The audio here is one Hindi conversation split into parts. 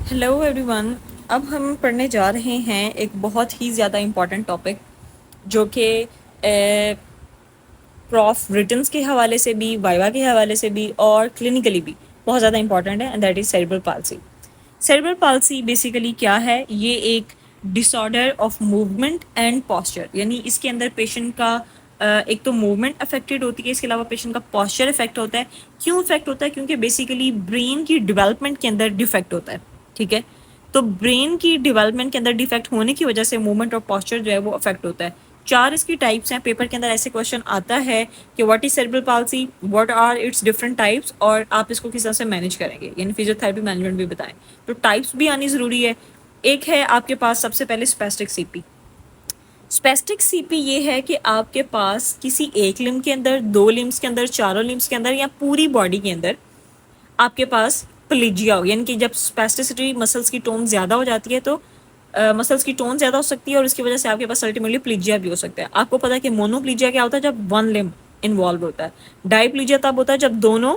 Hello everyone. अब हम पढ़ने जा रहे हैं एक बहुत ही ज़्यादा इम्पॉर्टेंट टॉपिक जो कि प्रॉफ रिटन्स के हवाले से भी, वाइवा के हवाले से भी और क्लिनिकली भी बहुत ज़्यादा इंपॉर्टेंट है, and that is cerebral palsy. Cerebral palsy basically क्या है? ये एक disorder of movement and posture, यानी इसके अंदर पेशेंट का एक तो मूवमेंट अफेक्टेड होती है, इसके अलावा पेशेंट का पॉस्चर इफेक्ट होता है। क्यों इफेक्ट होता है? क्योंकि बेसिकली ब्रेन की डेवलपमेंट के अंदर डिफेक्ट होता है। ठीक है, तो ब्रेन की डेवलपमेंट के अंदर डिफेक्ट होने की वजह से मूवमेंट और पॉस्चर जो है वो अफेक्ट होता है। 4 इसकी टाइप्स हैं। पेपर के अंदर ऐसे क्वेश्चन आता है कि what is cerebral palsy, what are its different types, और आप इसको किस तरह से मैनेज करेंगे, यानी फिजियोथेरेपी मैनेजमेंट भी बताएं। तो टाइप्स भी आनी ज़रूरी है। एक है आपके पास सबसे पहले स्पेस्टिक सीपी। स्पेस्टिक सीपी ये है कि आपके पास किसी एक लिम्ब के अंदर, 2 लिम्ब्स के अंदर, चारों लिम्ब्स के अंदर या पूरी बॉडी के अंदर आपके पास प्लेजिया हो, यानी कि जब स्पेस्टिसिटी मसल्स की टोन ज़्यादा हो जाती है तो मसल्स की टोन ज़्यादा हो सकती है और इसकी वजह से आपके पास अल्टीमेटली प्लीजिया भी हो सकता है। आपको पता है कि मोनोप्लीजिया क्या होता है? जब वन लिम्ब इन्वॉल्व होता है। डाईप्लीजिया तब होता है जब दोनों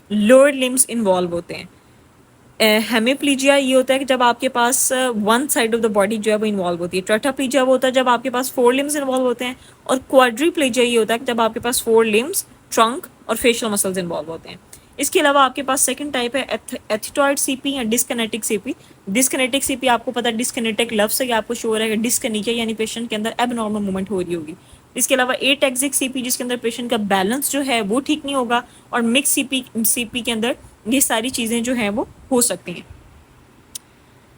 लोअर लिम्स इन्वॉल्व होते हैं। हेमिप्लीजिया ये होता है कि जब आपके पास one side of the body जो है वो इन्वॉल्व होती है। टेट्राप्लीजिया वो होता है जब आपके पास 4 लिम्स इन्वॉल्व होते हैं। और क्वाड्रीप्लीजिया ये होता है कि जब आपके पास 4 लिम्स, ट्रंक और फेशियल मसल्स इन्वॉल्व होते हैं। इसके अलावा आपके पास सेकंड टाइप है एथिटॉइड सीपी या डिस्कनेटिक सीपी। डिस्कनेटिक सीपी आपको पता है, डिस्कनेटिक लफ्ज से आपको शोर है कि डिस्कनीकिया यानी पेशेंट के अंदर एबनॉर्मल मूवमेंट हो रही होगी। इसके अलावा एटेक्सिक सीपी जिसके अंदर पेशेंट का बैलेंस जो है वो ठीक नहीं होगा। और मिक्स सीपी के अंदर ये सारी चीज़ें जो हैं वो हो सकती हैं।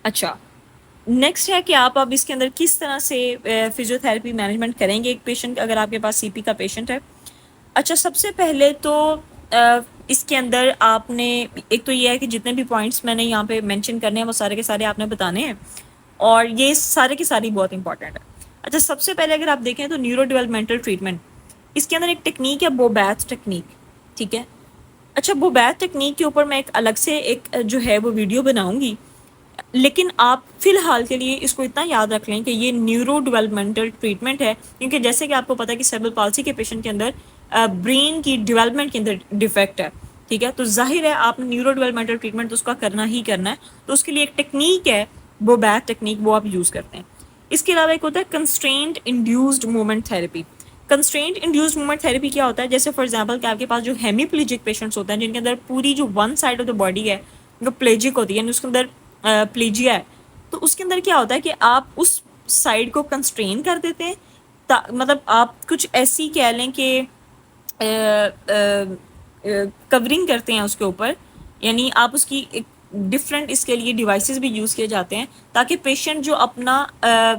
अच्छा, नेक्स्ट है कि आप अब इसके अंदर किस तरह से फिजियोथेरेपी मैनेजमेंट करेंगे एक पेशेंट, अगर आपके पास सीपी का पेशेंट है। अच्छा, सबसे पहले तो इसके अंदर आपने, एक तो ये है कि जितने भी पॉइंट्स मैंने यहाँ पे मेंशन करने हैं वो सारे के सारे आपने बताने हैं, और ये सारे की सारी बहुत इंपॉर्टेंट है। अच्छा, सबसे पहले अगर आप देखें तो न्यूरो डेवलपमेंटल ट्रीटमेंट, इसके अंदर एक टेक्निक है बोबैथ टेक्निक। ठीक है, अच्छा, बोबैथ टेक्निक के ऊपर मैं एक अलग से एक जो है वो वीडियो बनाऊंगी, लेकिन आप फिलहाल के लिए इसको इतना याद रख लें कि ये न्यूरो डेवलपमेंटल ट्रीटमेंट है, क्योंकि जैसे कि आपको पता है कि सेरेब्रल पाल्सी के पेशेंट के अंदर ब्रेन की डेवलपमेंट के अंदर डिफेक्ट है। ठीक है, तो जाहिर है आपने न्यूरो डेवलपमेंटल ट्रीटमेंट तो उसका करना ही करना है, तो उसके लिए एक टेक्निक है बोबैथ टेक्निक, वो आप यूज़ करते हैं। इसके अलावा एक होता है constraint induced movement therapy. Constraint induced movement therapy क्या होता है? जैसे फॉर एग्जांपल कि आपके पास जो हेमीप्लीजिक पेशेंट्स होते हैं जिनके अंदर पूरी जो one side of the body है वो प्लेजिक होती है, यानी उसके अंदर प्लेजिया है, तो उसके अंदर क्या होता है कि आप उस साइड को कंस्ट्रेन कर देते हैं। मतलब आप कुछ ऐसी कह लें कि कवरिंग करते हैं उसके ऊपर, यानी आप उसकी एक डिफरेंट इसके लिए डिवाइसेस भी यूज़ किए जाते हैं ताकि पेशेंट जो अपना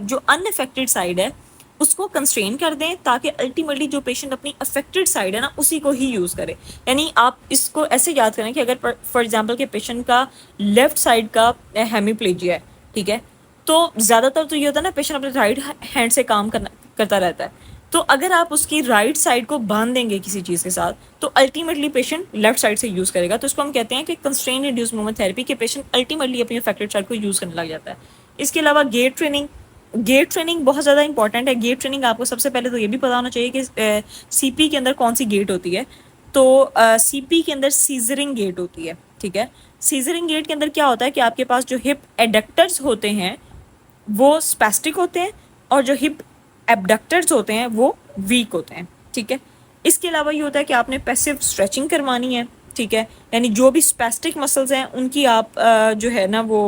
जो अनअफेक्टेड साइड है उसको कंस्ट्रेन कर दें, ताकि अल्टीमेटली जो पेशेंट अपनी अफेक्टेड साइड है ना उसी को ही यूज़ करे। यानी आप इसको ऐसे याद करें कि अगर फॉर एग्जांपल के पेशेंट का लेफ्ट साइड का हेमीप्लेजिया है, ठीक है, तो ज़्यादातर तो ये होता है ना पेशेंट अपने राइट हैंड से काम करता रहता है, तो अगर आप उसकी राइट साइड को बांध देंगे किसी चीज़ के साथ तो अल्टीमेटली पेशेंट लेफ्ट साइड से यूज़ करेगा। तो इसको हम कहते हैं कि कंस्ट्रेन इंड्यूस मूवमेंट थेरेपी के पेशेंट अल्टीमेटली अपनी अफेक्टेड साइड को यूज़ करने लग जाता है। इसके अलावा गेट ट्रेनिंग, गेट ट्रेनिंग बहुत ज़्यादा इंपॉर्टेंट है। गेट ट्रेनिंग आपको सबसे पहले तो ये भी पता होना चाहिए कि सीपी के अंदर कौन सी गेट होती है। तो सीपी के अंदर सीजरिंग गेट होती है। ठीक है, सीजरिंग गेट के अंदर क्या होता है कि आपके पास जो हिप एडक्टर्स होते हैं वो स्पेस्टिक होते हैं और जो हिप एबडक्टर्स होते हैं वो वीक होते हैं। ठीक है, इसके अलावा ये होता है कि आपने पैसिव स्ट्रेचिंग करवानी है। ठीक है, यानी जो भी स्पेस्टिक मसल्स हैं उनकी आप जो है ना वो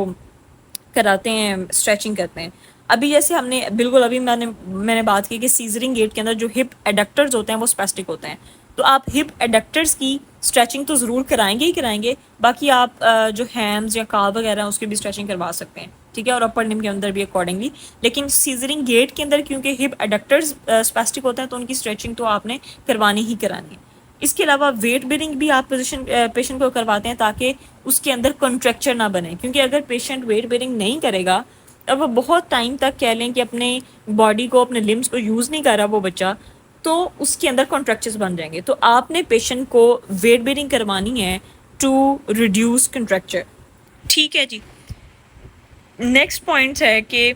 कराते हैं, स्ट्रेचिंग करते हैं। अभी जैसे हमने बिल्कुल अभी मैंने बात की कि सीजरिंग गेट के अंदर जो हिप एडक्टर्स होते हैं वो स्पेस्टिक होते हैं, तो आप हिप एडक्टर्स की स्ट्रेचिंग तो ज़रूर कराएंगे ही कराएंगे, बाकी आप जो हैम्स या काव वगैरह उसकी भी स्ट्रेचिंग करवा सकते हैं। ठीक है, और अपर लिम्ब के अंदर भी अकॉर्डिंगली, लेकिन सीजरिंग गेट के अंदर क्योंकि हिप एडक्टर्स स्पेस्टिक होते हैं तो उनकी स्ट्रेचिंग तो आपने करवानी ही करानी है। इसके अलावा वेट बेरिंग भी आप पोजिशन पेशेंट को करवाते हैं ताकि उसके अंदर कॉन्ट्रैक्चर ना बने, क्योंकि अगर पेशेंट वेट बेरिंग नहीं करेगा अब वो बहुत टाइम तक कह लें कि अपने बॉडी को, अपने लिम्स को यूज़ नहीं कर रहा वो बच्चा, तो उसके अंदर कॉन्ट्रैक्चर्स बन जाएंगे। तो आपने पेशेंट को वेट बेरिंग करवानी है टू रिड्यूस कॉन्ट्रैक्चर। ठीक है जी, नेक्स्ट पॉइंट है कि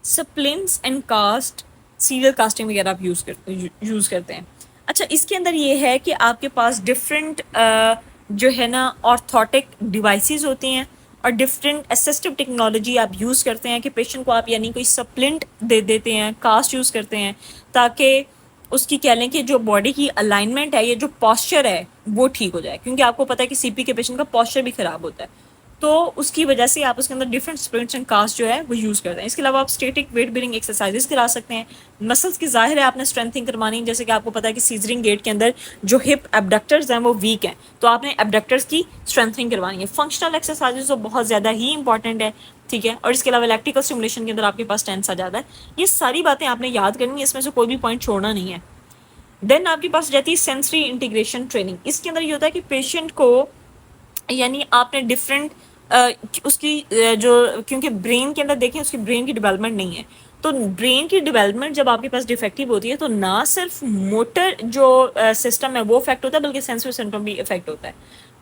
splints and cast, serial casting वगैरह आप यूज़ करते हैं। अच्छा, इसके अंदर ये है कि आपके पास डिफरेंट जो है ना ऑर्थोटिक डिवाइसेस होती हैं, और डिफरेंट असिस्टिव टेक्नोलॉजी आप यूज़ करते हैं कि पेशेंट को आप यानी कोई सप्लिंट दे देते हैं, कास्ट यूज़ करते हैं ताकि उसकी कह लें कि जो बॉडी की अलाइनमेंट है, ये जो पॉस्चर है वो ठीक हो जाए, क्योंकि आपको पता है कि सीपी के पेशेंट का पॉस्चर भी ख़राब होता है, तो उसकी वजह से आप उसके अंदर डिफरेंट स्प्रिंट्स एंड कास्ट जो है वो यूज़ करते हैं। इसके अलावा आप स्टेटिक वेट बेरिंग एक्सरसाइजेस करा सकते हैं। मसल्स की जाहिर है आपने स्ट्रेंथिंग करवानी है, जैसे कि आपको पता है कि सीजरिंग गेट के अंदर जो हिप एबडक्टर्स हैं वो वीक हैं, तो आपने एबडक्टर्स की स्ट्रेंथिंग करवानी है। फंक्शनल एक्सरसाइजेस तो बहुत ज़्यादा ही इंपॉर्टेंट है, ठीक है। और इसके अलावा इलेक्ट्रिकल स्टिमुलेशन के अंदर आपके पास टेंस आ जाता है। ये सारी बातें आपने याद करनी है, इसमें से कोई भी पॉइंट छोड़ना नहीं है। देन आपके पास जाती है सेंसरी इंटीग्रेशन ट्रेनिंग। इसके अंदर ये होता है कि पेशेंट को यानी आपने डिफरेंट उसकी जो, क्योंकि ब्रेन के अंदर देखें उसकी ब्रेन की डेवलपमेंट नहीं है, तो ब्रेन की डेवलपमेंट जब आपके पास डिफेक्टिव होती है तो ना सिर्फ मोटर जो सिस्टम है वो अफेक्ट होता है, बल्कि सेंसरी सिस्टम भी इफेक्ट होता है,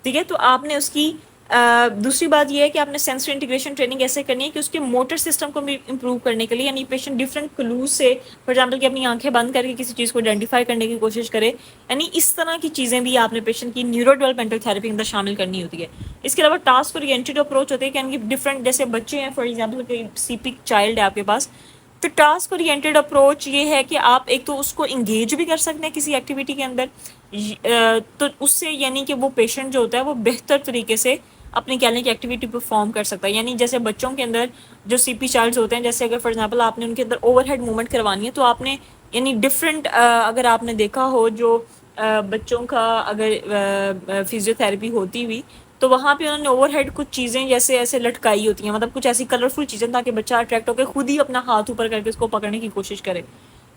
ठीक है। तो आपने उसकी दूसरी बात यह है कि आपने सेंसरी इंटीग्रेशन ट्रेनिंग ऐसे करनी है कि उसके मोटर सिस्टम को भी इंप्रूव करने के लिए, यानी पेशेंट डिफरेंट क्लूज से, फॉर एग्जांपल कि अपनी आंखें बंद करके किसी चीज़ को आइडेंटिफाई करने की कोशिश करे, यानी इस तरह की चीज़ें भी आपने पेशेंट की न्यूरो डेवलपमेंटल थेरेपी के अंदर शामिल करनी होती है। इसके अलावा टास्क ओरिएंटेड अप्रोच होते हैं कि यानी डिफरेंट, जैसे बच्चे हैं फॉर एग्जाम्पल सीपी चाइल्ड है आपके पास, तो टास्क ओरिएंटेड अप्रोच ये है कि आप एक तो उसको इंगेज भी कर सकते हैं किसी एक्टिविटी के अंदर, तो उससे यानी कि वो पेशेंट जो होता है वो बेहतर तरीके से अपनी कह लें कि एक्टिविटी परफॉर्म कर सकता है। यानी जैसे बच्चों के अंदर जो सीपी चाइल्ड्स होते हैं, जैसे अगर फॉर एग्जांपल आपने उनके अंदर ओवरहेड मूवमेंट करवानी है, तो आपने यानी डिफरेंट अगर आपने देखा हो जो बच्चों का अगर फिजियोथेरेपी होती हुई, तो वहाँ पे उन्होंने ओवरहेड कुछ चीज़ें जैसे ऐसे लटकाई होती हैं, मतलब कुछ ऐसी कलरफुल चीज़ें ताकि बच्चा अट्रैक्ट होकर खुद ही अपना हाथ ऊपर करके उसको पकड़ने की कोशिश करे,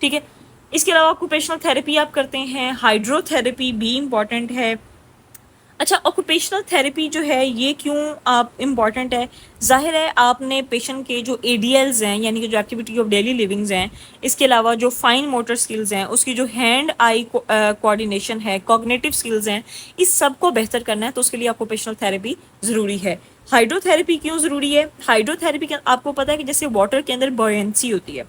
ठीक है। इसके अलावा ऑक्यूपेशनल थेरेपी आप करते हैं, हाइड्रोथेरेपी भी इम्पॉर्टेंट है। अच्छा, ऑक्यूपेशनल थेरेपी जो है ये क्यों आप इम्पॉर्टेंट है? ज़ाहिर है आपने पेशेंट के जो एडीएल्स हैं, यानी कि जो एक्टिविटी ऑफ डेली लिविंग्स हैं, इसके अलावा जो फाइन मोटर स्किल्स हैं, उसकी जो हैंड आई कोऑर्डिनेशन है, कॉग्निटिव स्किल्स हैं, इस सब को बेहतर करना है, तो उसके लिए ऑक्यूपेशनल थेरेपी ज़रूरी है। हाइड्रोथेरेपी क्यों ज़रूरी है? हाइड्रोथेरेपी के आपको पता है कि जैसे वाटर के अंदर बॉयंसी होती है,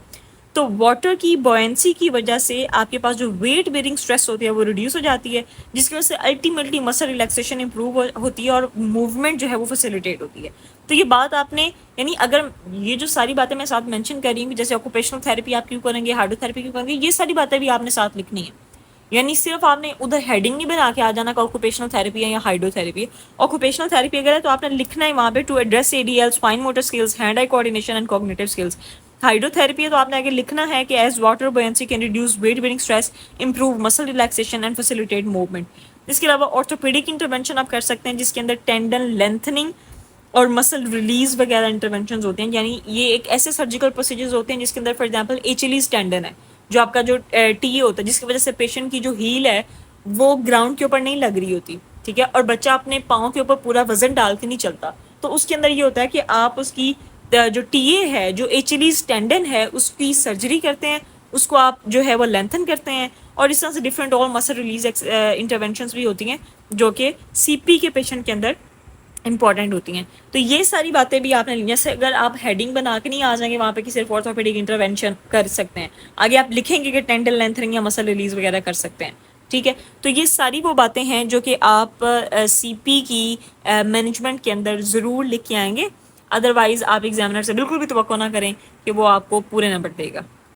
तो वाटर की बॉयंसी की वजह से आपके पास जो वेट बेरिंग स्ट्रेस होती है वो रिड्यूस हो जाती है, जिसकी वजह से अल्टीमेटली मसल रिलैक्सेशन इंप्रूव होती है और मूवमेंट जो है वो फैसिलिटेट होती है। तो ये बात आपने, यानी अगर ये जो सारी बातें मैं साथ मेंशन कर रही हूँ, जैसे ऑक्यूपेशनल थेरेपी आप क्यों करेंगे, हाइड्रोथेरेपी क्यों करेंगे, ये सारी बातें भी आपने साथ लिखनी है। यानी सिर्फ आपने उधर हेडिंग नहीं बना के आ जाना कि ऑक्यूपेशनल थेरेपी है या हाइड्रोथेरेपी है। ऑक्यूपेशनल थेरेपी अगर है तो आपने लिखना है वहाँ पे to address ADLs, fine motor skills, hand eye coordination and cognitive skills. Hydrotherapy है तो आपने आगे लिखना है कि as water buoyancy can reduce weight bearing stress, improve muscle relaxation and facilitate movement. इसके अलावा ऑर्थोपेडिक इंटरवेंशन आप कर सकते हैं, जिसके अंदर टेंडन लेंथनिंग और मसल रिलीज वगैरह इंटरवेंशन होते हैं। यानी ये एक ऐसे सर्जिकल प्रोसीजर्स होते हैं जिसके अंदर फॉर एग्जांपल एचिलीज टेंडन है, जो आपका जो टी होता है, जिसकी वजह से पेशेंट की जो हील है वो ग्राउंड के ऊपर नहीं लग रही होती, ठीक है, और बच्चा अपने पाँव के ऊपर पूरा वजन डाल के नहीं चलता, तो उसके अंदर ये होता है कि आप उसकी जो टीए है, जो एचिलीज टेंडन है, उसकी सर्जरी करते हैं, उसको आप जो है वो लेंथन करते हैं, और इस तरह से डिफरेंट और मसल रिलीज इंटरवेंशंस भी होती हैं जो कि सीपी के पेशेंट के अंदर इंपॉर्टेंट होती हैं। तो ये सारी बातें भी आपने ली, जैसे अगर आप हेडिंग बना के नहीं आ जाएंगे वहाँ पे कि सिर्फ ऑर्थोपेडिक इंटरवेंशन कर सकते हैं, आगे आप लिखेंगे कि टेंडन लेंथनिंग या मसल रिलीज वगैरह कर सकते हैं, ठीक है। तो ये सारी वो बातें हैं जो कि आप सीपी की मैनेजमेंट के अंदर ज़रूर लिख के आएंगे, अदरवाइज़ आप एग्जामिनर से बिल्कुल भी तवक्को ना करें कि वो आपको पूरे नंबर देगा।